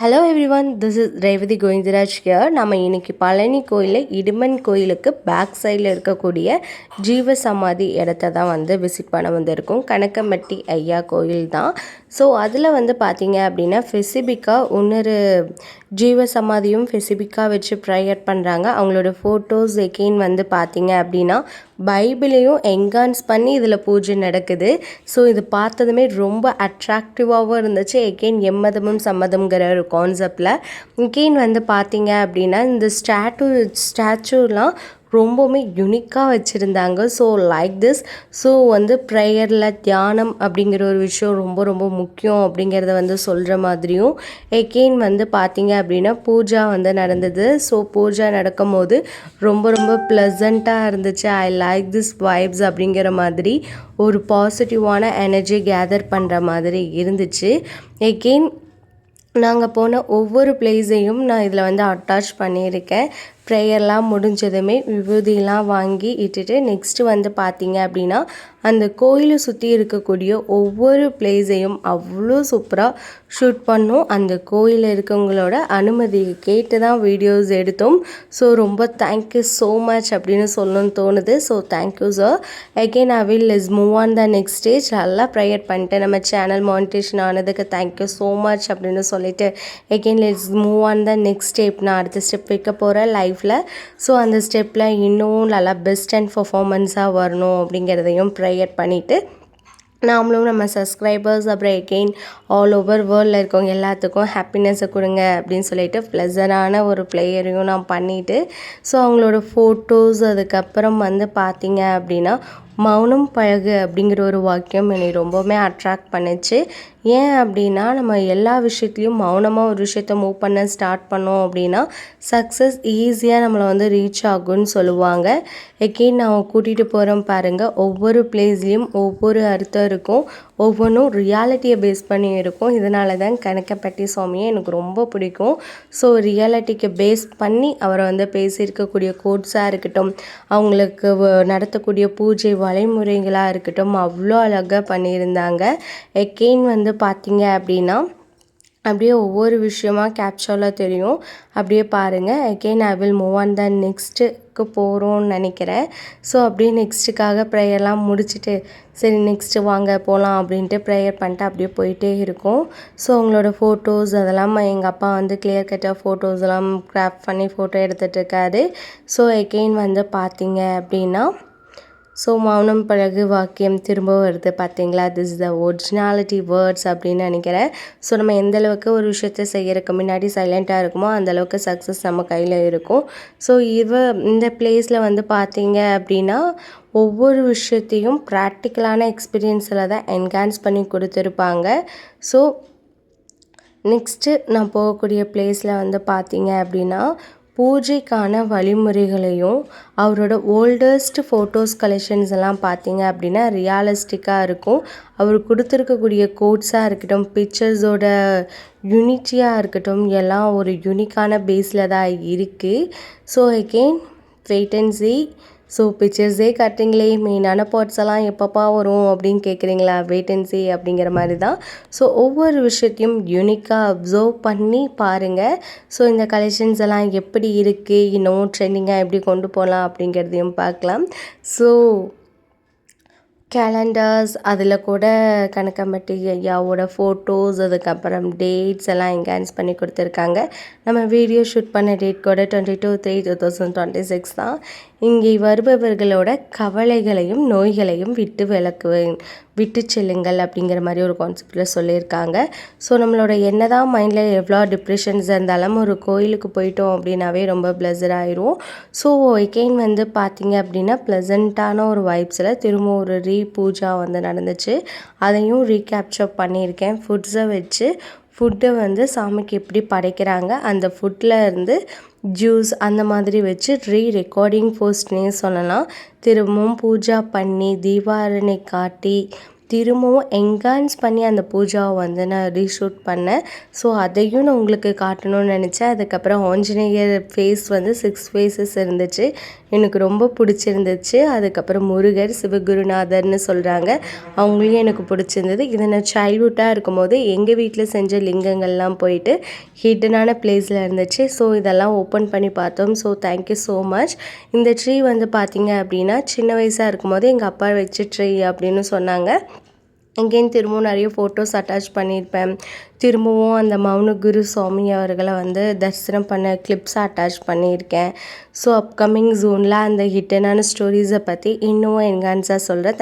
Hello everyone, this is Revathi Govindaraj here. நம்ம இன்றைக்கி பழனி கோயிலில் இடுமன் கோயிலுக்கு பேக் சைடில் இருக்கக்கூடிய ஜீவ சமாதி இடத்த தான் விசிட் பண்ண வந்திருக்கோம். கணக்கம்பட்டி ஐயா கோயில் தான். ஸோ அதில் பார்த்தீங்க அப்படின்னா ஸ்பெசிஃபிக்காக இன்னொரு ஜீவ சமாதியும் ஸ்பெசிஃபிக்காக வச்சு ப்ரேயர் பண்ணுறாங்க. அவங்களோட ஃபோட்டோஸ் எகெயின் பார்த்தீங்க அப்படின்னா பைபிளையும் என்ஹான்ஸ் பண்ணி இதில் பூஜை நடக்குது. ஸோ இது பார்த்ததுமே ரொம்ப அட்ராக்டிவாகவும் இருந்துச்சு. எகெயின் எம்மதமும் சம்மதம்ங்கிற ஒரு கான்செப்டில் எகெயின் பார்த்தீங்க அப்படின்னா இந்த ஸ்டாச்சுலாம் ரொம்பவுமே யுனிக்காக வச்சுருந்தாங்க. So like this. ஸோ ப்ரேயரில் தியானம் அப்படிங்கிற ஒரு விஷயம் ரொம்ப ரொம்ப முக்கியம் அப்படிங்கிறத சொல்கிற மாதிரியும் எகெயின் பார்த்தீங்க அப்படின்னா பூஜா நடந்தது. ஸோ பூஜா நடக்கும் போது ரொம்ப ரொம்ப ப்ளசண்ட்டாக இருந்துச்சு. ஐ லைக் திஸ் வைப்ஸ் அப்படிங்கிற மாதிரி ஒரு பாசிட்டிவான எனர்ஜி கேதர் பண்ணுற மாதிரி இருந்துச்சு. எகெயின் நாங்கள் போன ஒவ்வொரு பிளேஸையும் நான் இதில் அட்டாச் பண்ணியிருக்கேன். ப்ரேயர்லாம் முடிஞ்சதுமே விபூதியெலாம் வாங்கி இட்டுட்டு நெக்ஸ்ட்டு பார்த்தீங்க அப்படின்னா அந்த கோயிலை சுற்றி இருக்கக்கூடிய ஒவ்வொரு பிளேஸையும் அவ்வளோ சூப்பராக ஷூட் பண்ணோம். அந்த கோயிலில் இருக்கவங்களோட அனுமதியை கேட்டு தான் வீடியோஸ் எடுத்தோம். ஸோ ரொம்ப தேங்க்யூ ஸோ மச் அப்படின்னு சொல்லணும்னு தோணுது. So thank you sir. Again I will less move on the next stage. நல்லா ப்ரேயர் பண்ணிட்டு நம்ம சேனல் மானிட்டேஷன் ஆனதுக்கு தேங்க்யூ ஸோ மச் அப்படின்னு சொல்லிட்டு again let's move on the next step. நான் அடுத்த ஸ்டெப் வைக்க போகிறேன் லைஃப்பில். ஸோ அந்த ஸ்டெப்பில் இன்னும் நல்லா பெஸ்ட் அண்ட் பர்ஃபார்மன்ஸாக வரணும் அப்படிங்கிறதையும் ப்ரேயர் பண்ணிவிட்டு நாமளும் நம்ம சப்ஸ்கிரைபர்ஸ் அப்புறம் எகெயின் ஆல் ஓவர் வேர்ல்டில் இருக்கவங்க எல்லாத்துக்கும் ஹாப்பினஸை கொடுங்க அப்படின்னு சொல்லிட்டு ப்ளசரான ஒரு ப்ளேயரையும் நான் பண்ணிவிட்டு ஸோ அவங்களோட ஃபோட்டோஸ் அதுக்கப்புறம் பார்த்தீங்க அப்படின்னா மௌனம் பழகு அப்படிங்கிற ஒரு வாக்கியம் என்னை ரொம்பவுமே அட்ராக்ட் பண்ணிச்சு. ஏன் அப்படின்னா நம்ம எல்லா விஷயத்துலையும் மௌனமாக ஒரு விஷயத்த மூவ் பண்ண ஸ்டார்ட் பண்ணோம் அப்படின்னா சக்ஸஸ் ஈஸியாக நம்மளை ரீச் ஆகும்னு சொல்லுவாங்க. எகெயின் நான் கூட்டிகிட்டு போகிறோம் பாருங்கள். ஒவ்வொரு பிளேஸ்லேயும் ஒவ்வொரு அர்த்தம் இருக்கும். ஒவ்வொன்றும் ரியாலிட்டியை பேஸ் பண்ணி இருக்கும். இதனால தான் கணக்கம்பட்டி சுவாமியை எனக்கு ரொம்ப பிடிக்கும். ஸோ ரியாலிட்டிக்கு பேஸ் பண்ணி அவரை பேசியிருக்கக்கூடிய கோட்ஸாக இருக்கட்டும், அவங்களுக்கு நடத்தக்கூடிய பூஜை வழிமுறைகளாக இருக்கட்டும் அவ்வளோ அழகாக பண்ணியிருந்தாங்க. எகெயின் பார்த்தீங்க அப்படின்னா அப்படியே ஒவ்வொரு விஷயமா கேப்சரில் தெரியும். அப்படியே பாருங்கள். Again I will move on the நெக்ஸ்ட்டுக்கு போகிறோன்னு நினைக்கிறேன். ஸோ அப்படியே நெக்ஸ்ட்டுக்காக ப்ரேயர்லாம் முடிச்சுட்டு சரி நெக்ஸ்ட்டு வாங்க போகலாம் அப்படின்ட்டு ப்ரேயர் பண்ணிட்டு அப்படியே போயிட்டே இருக்கும். ஸோ அவங்களோட ஃபோட்டோஸ் அதெல்லாம் எங்கள் அப்பா கிளியர் கட்டாக ஃபோட்டோஸ் எல்லாம் கிராப் பண்ணி ஃபோட்டோ எடுத்துகிட்ருக்காரு. ஸோ எகெயின் பார்த்தீங்க அப்படின்னா ஸோ மௌனம் பழகு வாக்கியம் திரும்ப வருது பார்த்தீங்களா. This is the originality words அப்படின்னு நினைக்கிறேன். ஸோ நம்ம எந்த அளவுக்கு ஒரு விஷயத்தை செய்யறதுக்கு முன்னாடி சைலண்ட்டாக இருக்குமோ அந்தளவுக்கு சக்ஸஸ் நம்ம கையில் இருக்கும். ஸோ இந்த பிளேஸில் பார்த்தீங்க அப்படின்னா ஒவ்வொரு விஷயத்தையும் ப்ராக்டிக்கலான எக்ஸ்பீரியன்ஸில் தான் என்ஹான்ஸ் பண்ணி கொடுத்துருப்பாங்க. ஸோ நெக்ஸ்ட்டு நான் போகக்கூடிய பிளேஸில் பார்த்தீங்க அப்படின்னா பூஜைக்கான வழிமுறைகளையும் அவரோட ஓல்டஸ்ட் ஃபோட்டோஸ் கலெக்ஷன்ஸ் எல்லாம் பார்த்தீங்க அப்படின்னா ரியலிஸ்டிக்காக இருக்கும். அவர் கொடுத்துருக்கக்கூடிய கோட்ஸாக இருக்கட்டும், பிக்சர்ஸோட யூனிட்டியாக இருக்கட்டும் எல்லாம் ஒரு யூனிக்கான பேஸில் தான் இருக்குது. So again wait and see. So பிக்சர்ஸே கட்டுறீங்களே, மெயினான பார்ட்ஸ் எல்லாம் எப்பப்பா வரும் அப்படின்னு கேட்குறீங்களா? வெயிட் அண்ட் சீ அப்படிங்கிற மாதிரி தான். ஸோ ஒவ்வொரு விஷயத்தையும் யூனிக்காக அப்சர்வ் பண்ணி பாருங்கள். ஸோ இந்த கலெக்ஷன்ஸ் எல்லாம் எப்படி இருக்குது, இன்னும் ட்ரெண்டிங்காக எப்படி கொண்டு போகலாம் அப்படிங்கிறதையும் பார்க்கலாம். ஸோ கேலண்டர்ஸ் அதில் கூட கணக்கம்பட்டி ஐயாவோட ஃபோட்டோஸ் அதுக்கப்புறம் டேட்ஸ் எல்லாம் என்ஹான்ஸ் பண்ணி கொடுத்துருக்காங்க. நம்ம வீடியோ ஷூட் பண்ண டேட் கூட 22/3/2026 தான். இங்கே வருபவர்களோட கவலைகளையும் நோய்களையும் விட்டு செல்லுங்கள் அப்படிங்கிற மாதிரி ஒரு கான்செப்டில் சொல்லியிருக்காங்க. ஸோ நம்மளோட என்னதான் மைண்டில் எவ்வளோ டிப்ரெஷன்ஸ் இருந்தாலும் ஒரு கோயிலுக்கு போயிட்டோம் அப்படின்னாவே ரொம்ப ப்ளஸர் ஆயிரும். ஸோ எகெயின் பார்த்தீங்க அப்படின்னா ப்ளசண்ட்டான ஒரு வைப்ஸில் திரும்ப ஒரு பூஜா நடந்துச்சு. அதையும் ரீகேப்சர் பண்ணியிருக்கேன். ஃபுட்ஸை வச்சு ஃபுட்டை சாமிக்கு எப்படி படைக்கிறாங்க, அந்த ஃபுட்டில் இருந்து ஜூஸ் அந்த மாதிரி வச்சு ரெக்கார்டிங் போஸ்ட்னே சொல்லலாம். திரும்பவும் பூஜா பண்ணி தீபாரணை காட்டி திரும்பவும் என்ஹான்ஸ் பண்ணி அந்த பூஜாவை வந்து நான் ரீஷூட் பண்ணேன். ஸோ அதையும் நான் உங்களுக்கு காட்டணும்னு நினச்சேன். அதுக்கப்புறம் ஆஞ்சநேயர் ஃபேஸ் வந்து 6 ஃபேஸஸ் இருந்துச்சு. எனக்கு ரொம்ப பிடிச்சிருந்துச்சு. அதுக்கப்புறம் முருகர், சிவகுருநாதர்னு சொல்கிறாங்க, அவங்களையும் எனக்கு பிடிச்சிருந்தது. இதை நான் சைல்ட்ஹுட்டாக இருக்கும்போது எங்கள் வீட்டில் செஞ்ச லிங்கங்கள்லாம் போயிட்டு ஹிட்டனான பிளேஸில் இருந்துச்சு. ஸோ இதெல்லாம் ஓப்பன் பண்ணி பார்த்தோம். So thank you so much. இந்த ட்ரீ வந்து பார்த்திங்க அப்படின்னா சின்ன வயசாக இருக்கும்போது எங்கள் அப்பா வச்ச ட்ரீ அப்படின்னு சொன்னாங்க. அங்கேயும் திரும்பவும் நிறைய ஃபோட்டோஸ் அட்டாச் பண்ணியிருப்பேன். திரும்பவும் அந்த மௌனகுரு சுவாமி அவர்களை வந்து தரிசனம் பண்ண கிளிப்ஸை அட்டாச் பண்ணியிருக்கேன். ஸோ அப்கமிங் ஜூனில் அந்த ஹிட்டனான ஸ்டோரிஸை பற்றி இன்னும் என்ஹான்ஸாக சொல்கிறேன்.